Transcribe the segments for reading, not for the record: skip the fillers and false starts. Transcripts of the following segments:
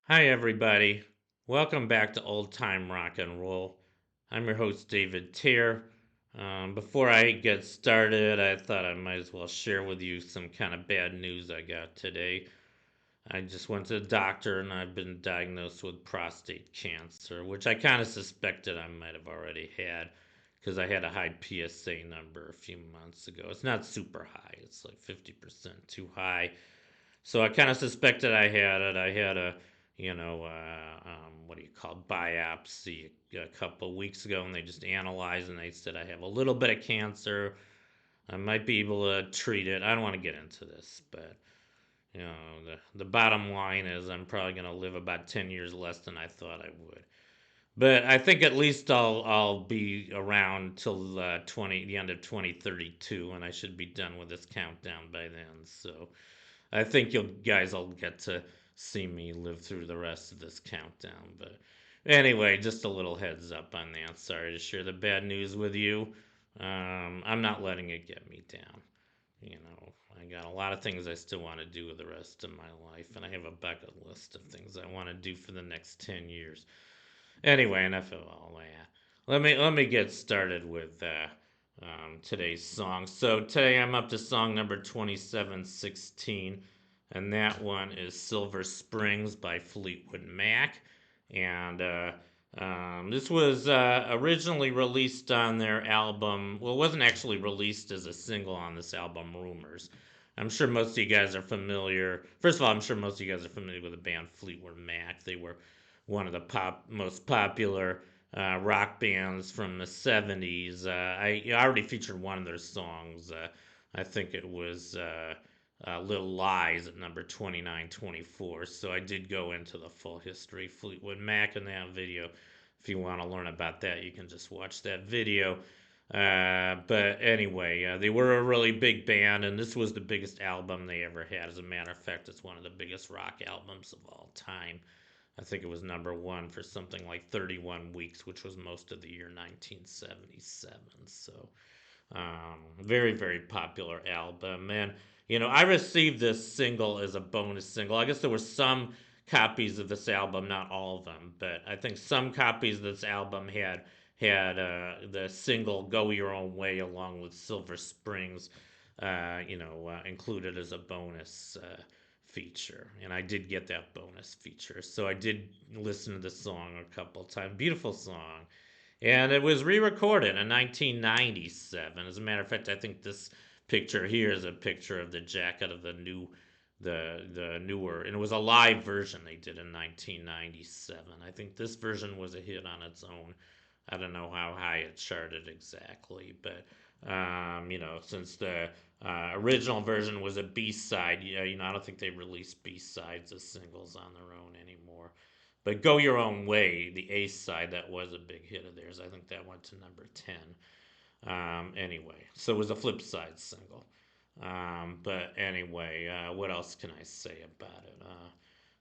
Hi, everybody. Welcome back to Old Time Rock and Roll. I'm your host, David Tier. Before I get started, I thought I might as well share with you some kind of bad news I got today. I just went to the doctor and I've been diagnosed with prostate cancer, which I kind of suspected I might have already had because I had a high PSA number a few months ago. It's not super high, it's like 50% too high. So I kind of suspected I had it. I had a, what do you call it, biopsy a couple of weeks ago, and they just analyzed and they said I have a little bit of cancer. I might be able to treat it. I don't want to get into this, but the bottom line is I'm probably going to live about 10 years less than I thought I would. But I think at least I'll be around till 20 the end of 2032, and I should be done with this countdown by then. So I think you guys will get to see me live through the rest of this countdown. But anyway, just a little heads up on that. Sorry to share the bad news with you. I'm not letting it get me down. I got a lot of things I still want to do with the rest of my life, and I have a bucket list of things I want to do for the next 10 years. Anyway, enough of all that. Let me get started with today's song. So today I'm up to song number 2716, and that one is Silver Springs by Fleetwood Mac. And this was originally released on their album. Well, it wasn't actually released as a single on this album, Rumors. I'm sure most of you guys are familiar. First of all, I'm sure most of you guys are familiar with the band Fleetwood Mac. They were one of the most popular rock bands from the 70s. I already featured one of their songs. I think it was Little Lies at number 2924. So I did go into the full history of Fleetwood Mac in that video. If you want to learn about that, you can just watch that video. But anyway, they were a really big band, and this was the biggest album they ever had. As a matter of fact, it's one of the biggest rock albums of all time. I think it was number one for something like 31 weeks, which was most of the year 1977. So, very, very popular album. And, I received this single as a bonus single. I guess there were some copies of this album, not all of them, but I think some copies of this album had the single "Go Your Own Way" along with "Silver Springs," included as a bonus feature, and I did get that bonus feature. So I did listen to the song a couple times. Beautiful song, and it was re-recorded in 1997. As a matter of fact, I think this picture here is a picture of the jacket of the newer, and it was a live version they did in 1997. I think this version was a hit on its own. I don't know how high it charted exactly, but since the original version was a B side, yeah, I don't think they release B sides as singles on their own anymore. But "Go Your Own Way," the A side, that was a big hit of theirs. I think that went to number 10. Anyway, so it was a flip side single. But anyway, what else can I say about it?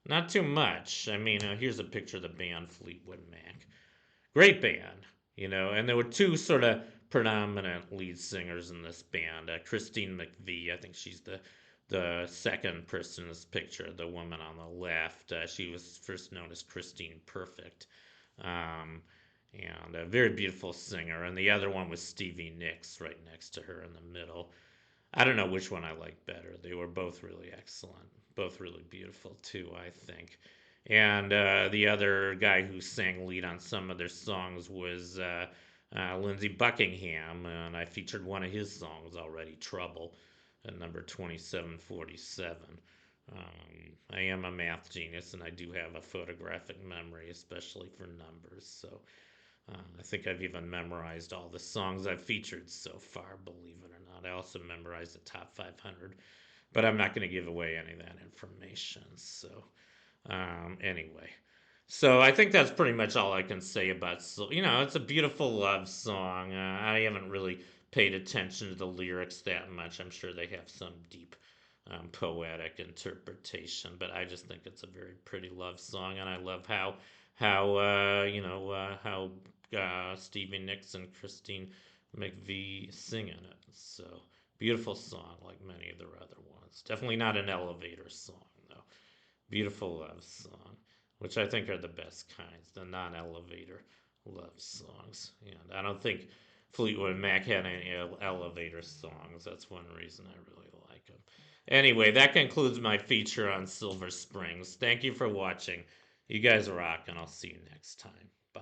Not too much. I mean, here's a picture of the band Fleetwood Mac. Great band, and there were two sort of predominant lead singers in this band. Christine McVie, I think she's the second person in this picture, the woman on the left. She was first known as Christine Perfect. Um, and a very beautiful singer. And the other one was Stevie Nicks right next to her in the middle. I don't know which one I like better. They were both really excellent, both really beautiful too, I think. And the other guy who sang lead on some of their songs was Lindsey Buckingham, and I featured one of his songs already, "Trouble," at number 2747. I am a math genius, and I do have a photographic memory, especially for numbers. So I think I've even memorized all the songs I've featured so far, believe it or not. I also memorized the top 500, but I'm not going to give away any of that information. So, anyway. So I think that's pretty much all I can say about. So it's a beautiful love song. I haven't really paid attention to the lyrics that much. I'm sure they have some deep, poetic interpretation, but I just think it's a very pretty love song, and I love how Stevie Nicks and Christine McVie singing it. So beautiful song, like many of their other ones. Definitely not an elevator song though. Beautiful love song. which I think are the best kinds, the non-elevator love songs. And I don't think Fleetwood Mac had any elevator songs. That's one reason I really like them. Anyway, that concludes my feature on Silver Springs. Thank you for watching. You guys rock, and I'll see you next time.